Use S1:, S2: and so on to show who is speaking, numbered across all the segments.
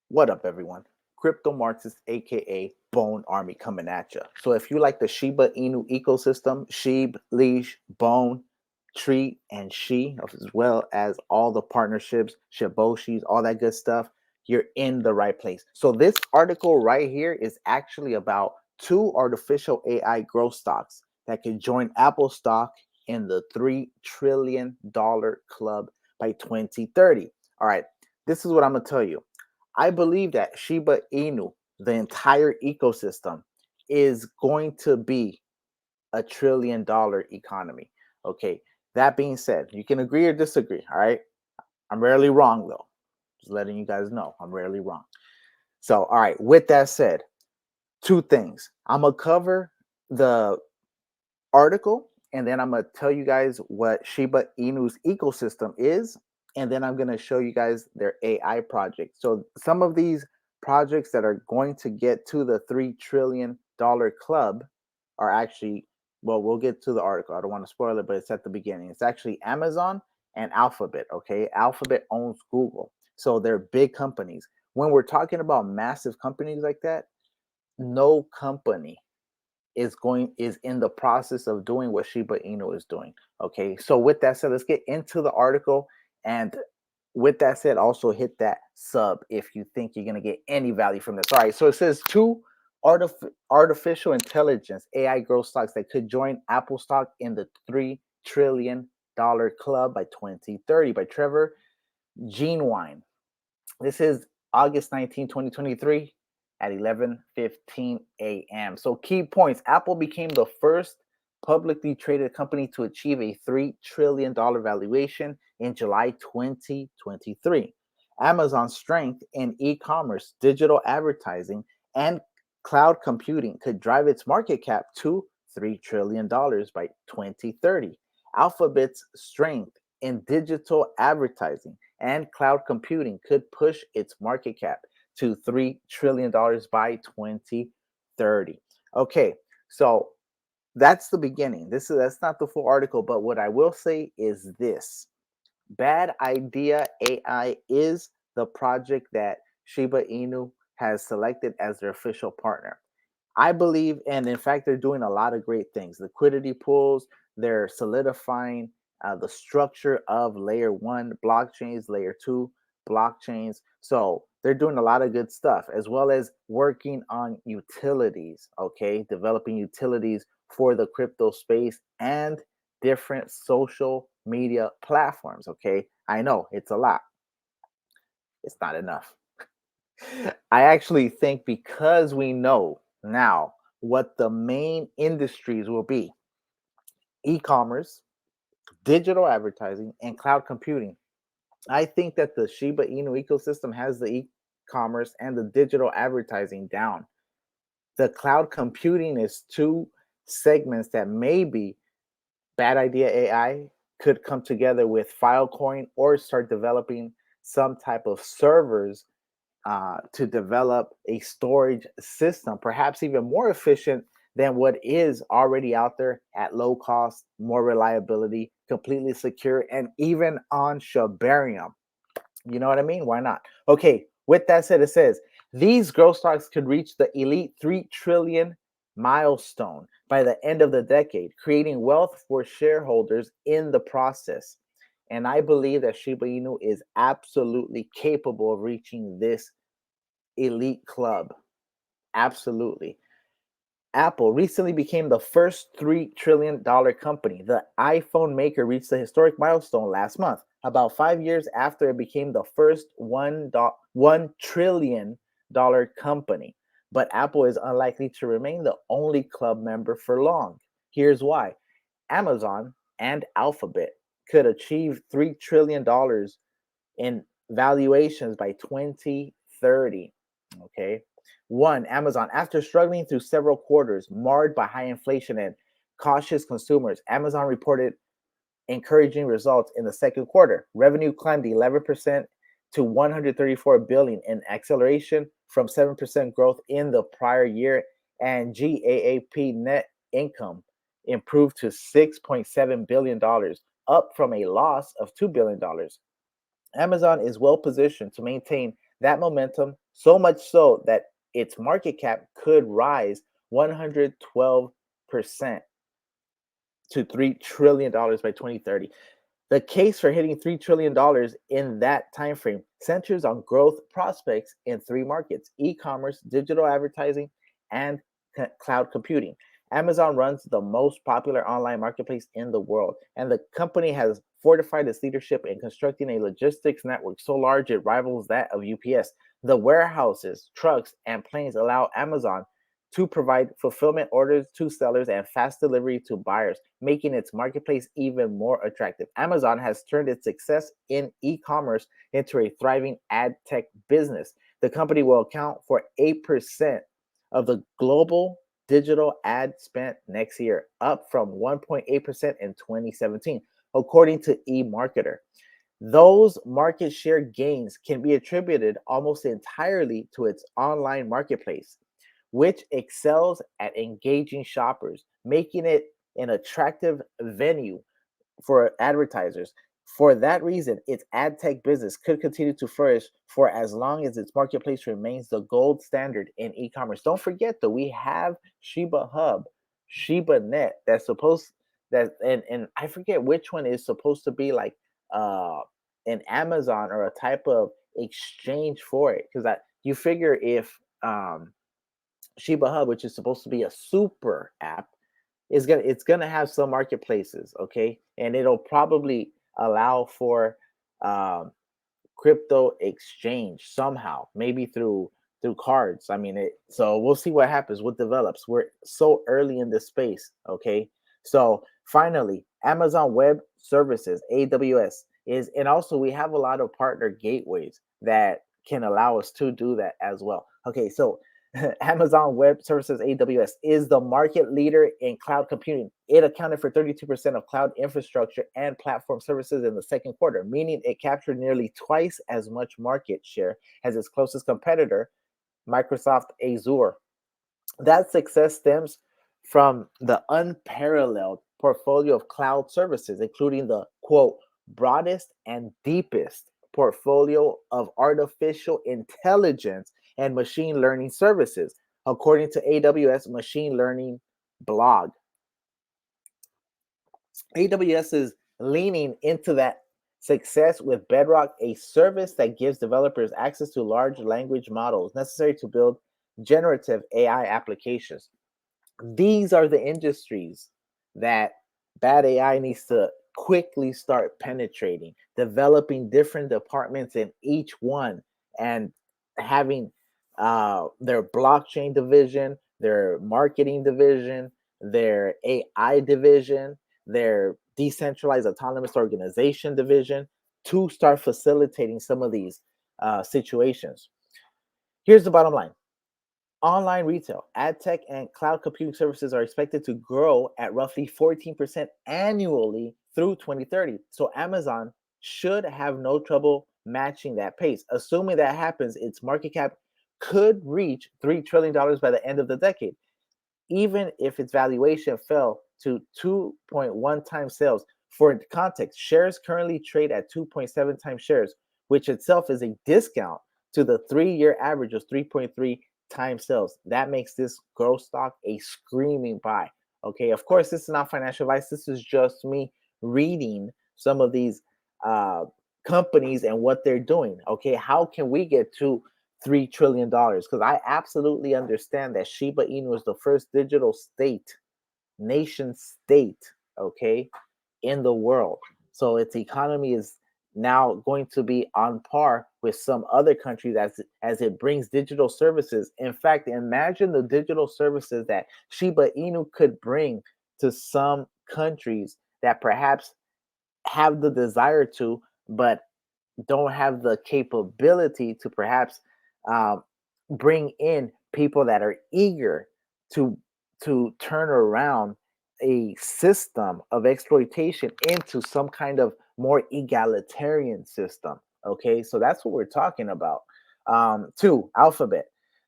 S1: What up, everyone? Crypto Marxist, aka Bone Army, coming at you. So, if you like the Shiba Inu ecosystem, Shib, Leash, Bone, Tree, and She, as well as all the partnerships, Shiboshis, all that good stuff, you're in the right place. So, this article right here is actually about two artificial AI growth stocks that can join Apple stock in the $3 trillion club by 2030. All right, this is what I'm going to tell you. I believe that Shiba Inu, the entire ecosystem, is going to be $1 trillion economy. Okay. That being said, you can agree or disagree. All right. I'm rarely wrong, though. Just letting you guys know I'm rarely wrong. So, all right. With that said, two things. I'm going to cover the article, and then I'm going to tell you guys what Shiba Inu's ecosystem is, and then I'm going to show you guys their AI project. So some of these projects that are going to get to the $3 trillion club are actually, well, we'll get to the article. I don't want to spoil it, but it's at the beginning. It's actually Amazon and Alphabet. Okay, Alphabet owns Google, so they're big companies. When we're talking about massive companies like that, no company is in the process of doing what Shiba Inu is doing. Okay, so with that said, let's get into the article. And with that said, also hit that sub if you think you're gonna get any value from this. All right, so it says two artificial intelligence AI growth stocks that could join Apple stock in the $3 trillion club by 2030 by Trevor Genewine. This is August 19, 2023 at 11:15 a.m. So key points. Apple became the first publicly traded company to achieve a $3 trillion valuation in July 2023. Amazon's strength in e-commerce, digital advertising, and cloud computing could drive its market cap to $3 trillion by 2030. Alphabet's strength in digital advertising and cloud computing could push its market cap to $3 trillion by 2030. Okay, so that's the beginning. That's not the full article, but what I will say is this: Bad Idea AI is the project that Shiba Inu has selected as their official partner. I believe, and in fact, they're doing a lot of great things. Liquidity pools, they're solidifying the structure of layer one blockchains, layer two blockchains. So they're doing a lot of good stuff, as well as working on utilities, okay, developing utilities for the crypto space and different social media platforms, okay. I know it's a lot, it's not enough. I actually think because we know now what the main industries will be: e-commerce, digital advertising, and cloud computing. I think that the Shiba Inu ecosystem has the e-commerce and the digital advertising down. The cloud computing is two segments that maybe Bad Idea AI could come together with Filecoin or start developing some type of servers to develop a storage system, perhaps even more efficient than what is already out there at low cost, more reliability, completely secure, and even on Shibarium. You know what I mean? Why not? Okay, with that said, it says these growth stocks could reach the elite 3 trillion milestone by the end of the decade, creating wealth for shareholders in the process. And I believe that Shiba Inu is absolutely capable of reaching this elite club. Absolutely. Apple recently became the first $3 trillion company. The iPhone maker reached the historic milestone last month, about 5 years after it became the first $1 trillion company. But Apple is unlikely to remain the only club member for long. Here's why: Amazon and Alphabet could achieve $3 trillion in valuations by 2030. Okay. One, Amazon. After struggling through several quarters marred by high inflation and cautious consumers, Amazon reported encouraging results in the second quarter. Revenue climbed 11% to 134 billion, in acceleration from 7% growth in the prior year, and GAAP net income improved to $6.7 billion, up from a loss of $2 billion. Amazon is well positioned to maintain that momentum, so much so that its market cap could rise 112% to $3 trillion by 2030. The case for hitting $3 trillion in that time frame centers on growth prospects in three markets: e-commerce, digital advertising, and cloud computing. Amazon runs the most popular online marketplace in the world, and the company has fortified its leadership in constructing a logistics network so large it rivals that of UPS. The warehouses, trucks, and planes allow Amazon to provide fulfillment orders to sellers and fast delivery to buyers, making its marketplace even more attractive. Amazon has turned its success in e commerce into a thriving ad tech business. The company will account for 8% of the global digital ad spent next year, up from 1.8% in 2017, according to eMarketer. Those market share gains can be attributed almost entirely to its online marketplace, which excels at engaging shoppers, making it an attractive venue for advertisers. For that reason, its ad tech business could continue to flourish for as long as its marketplace remains the gold standard in e-commerce. Don't forget though, we have Shiba Hub, Shiba Net that's supposed that and I forget which one is supposed to be like uh an Amazon or a type of exchange for it. Because that you figure if Shiba Hub, which is supposed to be a super app, it's gonna have some marketplaces, okay, and it'll probably allow for um, crypto exchange somehow, maybe through cards. I mean, so we'll see what happens, what develops. We're so early in this space, okay. So finally, Amazon Web Services (AWS) is, and also we have a lot of partner gateways that can allow us to do that as well. Okay, so Amazon Web Services (AWS) is the market leader in cloud computing. It accounted for 32% of cloud infrastructure and platform services in the second quarter, meaning it captured nearly twice as much market share as its closest competitor, Microsoft Azure. That success stems from the unparalleled portfolio of cloud services, including the quote, broadest and deepest portfolio of artificial intelligence and machine learning services, according to AWS Machine Learning blog. AWS is leaning into that success with Bedrock, a service that gives developers access to large language models necessary to build generative AI applications. These are the industries that bad AI needs to quickly start penetrating, developing different departments in each one, and having their blockchain division, their marketing division, their AI division, their decentralized autonomous organization division to start facilitating some of these situations. Here's the bottom line: online retail, ad tech, and cloud computing services are expected to grow at roughly 14% annually through 2030. So Amazon should have no trouble matching that pace. Assuming that happens, its market cap could reach $3 trillion by the end of the decade, even if its valuation fell to 2.1 times sales. For context, shares currently trade at 2.7 times shares, which itself is a discount to the 3-year average of 3.3 times sales. That makes this growth stock a screaming buy. Okay, of course, this is not financial advice. This is just me reading some of these uh, companies and what they're doing. Okay, how can we get to $3 trillion? Because I absolutely understand that Shiba Inu is the first digital state, nation state, okay, in the world. So its economy is now going to be on par with some other countries as it brings digital services. In fact, imagine the digital services that Shiba Inu could bring to some countries that perhaps have the desire to, but don't have the capability to perhaps um, bring in people that are eager to turn around a system of exploitation into some kind of more egalitarian system. Okay, so that's what we're talking about. Two, Alphabet.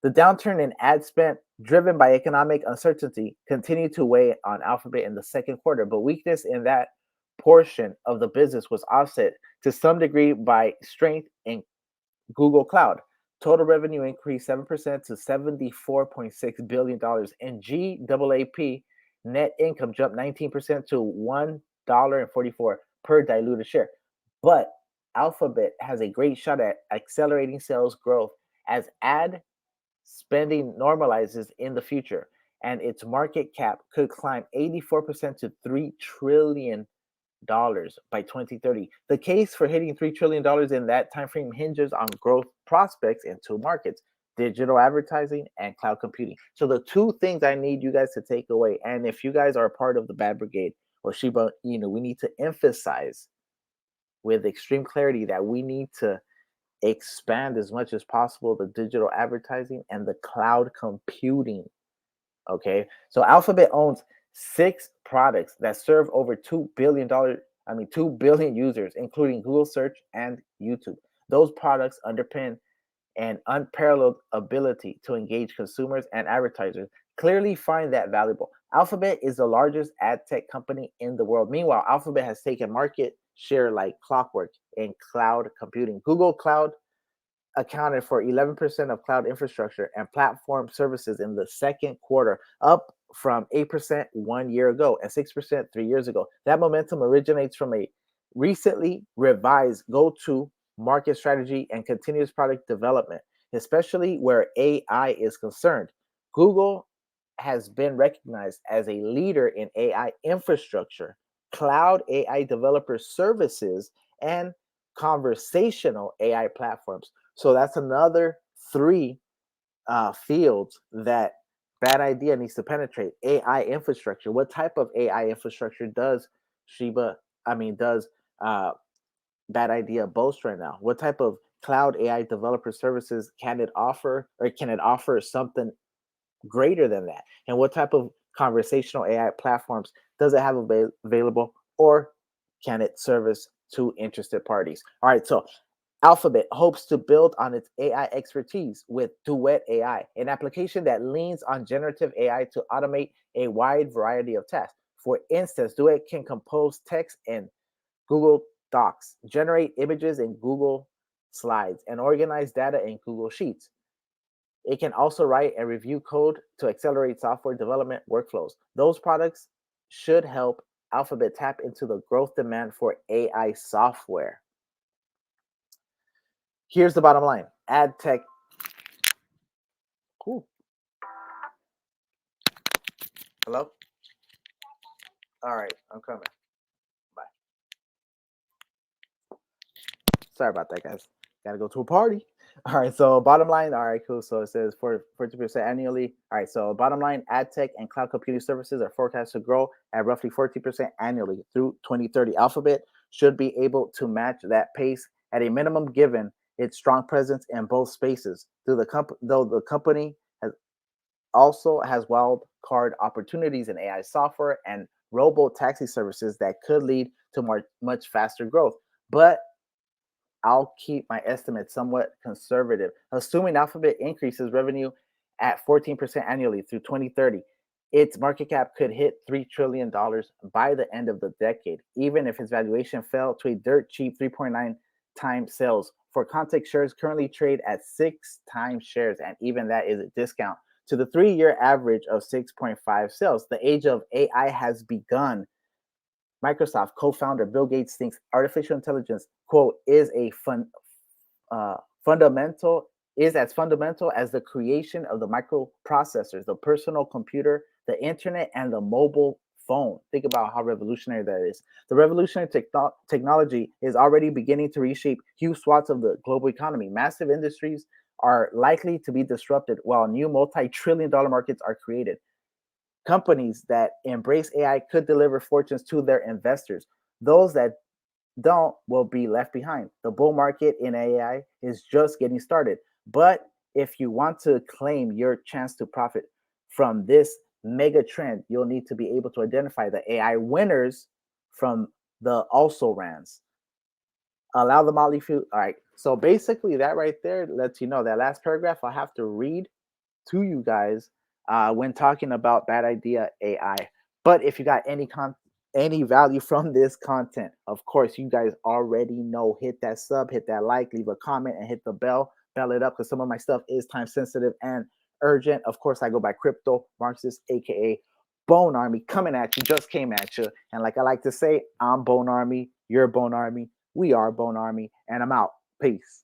S1: The downturn in ad spend driven by economic uncertainty continued to weigh on Alphabet in the second quarter, but weakness in that portion of the business was offset to some degree by strength in Google Cloud. Total revenue increased 7% to $74.6 billion. And GAAP net income jumped 19% to $1.44 per diluted share. But Alphabet has a great shot at accelerating sales growth as ad spending normalizes in the future, and its market cap could climb 84% to $3 trillion by 2030. The case for hitting $3 trillion in that time frame hinges on growth prospects in two markets: digital advertising and cloud computing. So the two things I need you guys to take away, and if you guys are a part of the Bad Brigade or Shiba, we need to emphasize with extreme clarity that we need to expand as much as possible the digital advertising and the cloud computing. Okay, so Alphabet owns 6 products that serve over $2 billion users, including Google Search and YouTube. Those products underpin an unparalleled ability to engage consumers and advertisers clearly find that valuable. Alphabet is the largest ad tech company in the world. Meanwhile, Alphabet has taken market share like clockwork in cloud computing. Google Cloud accounted for 11% of cloud infrastructure and platform services in the second quarter, up from 8% 1 year ago and 6% 3 years ago. That momentum originates from a recently revised go to market strategy and continuous product development, especially where AI is concerned. Google has been recognized as a leader in AI infrastructure, cloud AI developer services, and conversational AI platforms. So that's another three fields that Bad Idea needs to penetrate. AI infrastructure. What type of AI infrastructure does Shiba, does uh, Bad Idea boast right now? What type of cloud AI developer services can it offer, or can it offer something greater than that? And what type of conversational AI platforms does it have available, or can it service two interested parties? All right, so Alphabet hopes to build on its AI expertise with Duet AI, an application that leans on generative AI to automate a wide variety of tasks. For instance, Duet can compose text in Google Docs, generate images in Google Slides, and organize data in Google Sheets. It can also write and review code to accelerate software development workflows. Those products should help Alphabet tap into the growth demand for AI software. Here's the bottom line. Ad tech. Cool. Hello? All right, I'm coming. Bye. Sorry about that, guys. Gotta go to a party. All right, so bottom line. All right, cool. So it says 40% annually. All right, so bottom line, ad tech and cloud computing services are forecast to grow at roughly 40% annually through 2030. Alphabet should be able to match that pace at a minimum, given its strong presence in both spaces. Though the company also has wild card opportunities in AI software and robo taxi services that could lead to much faster growth. But I'll keep my estimates somewhat conservative. Assuming Alphabet increases revenue at 14% annually through 2030, its market cap could hit $3 trillion by the end of the decade, even if its valuation fell to a dirt cheap 3.9 times sales. For context, shares currently trade at 6 times shares, and even that is a discount to the 3 year average of 6.5 sales. The age of AI has begun. Microsoft co-founder Bill Gates thinks artificial intelligence, quote, is fundamental is as fundamental as the creation of the microprocessors, the personal computer, the internet, and the mobile phone. Think about how revolutionary that is. The revolutionary technology is already beginning to reshape huge swaths of the global economy. Massive industries are likely to be disrupted while new multi-trillion-dollar markets are created. Companies that embrace AI could deliver fortunes to their investors. Those that don't will be left behind. The bull market in AI is just getting started. But if you want to claim your chance to profit from this mega trend, you'll need to be able to identify the AI winners from the also rans. Allow the Motley Fool. All right. So basically, that right there lets you know that last paragraph I have to read to you guys when talking about Bad Idea AI. But if you got any value from this content, of course, you guys already know, hit that sub, hit that like, leave a comment, and hit the bell bell it up because some of my stuff is time sensitive and urgent. Of course, I go by Crypto Marxist, aka Bone Army, coming at you, just came at you. And like I like to say, I'm Bone Army, you're Bone Army, we are Bone Army, and I'm out. Peace.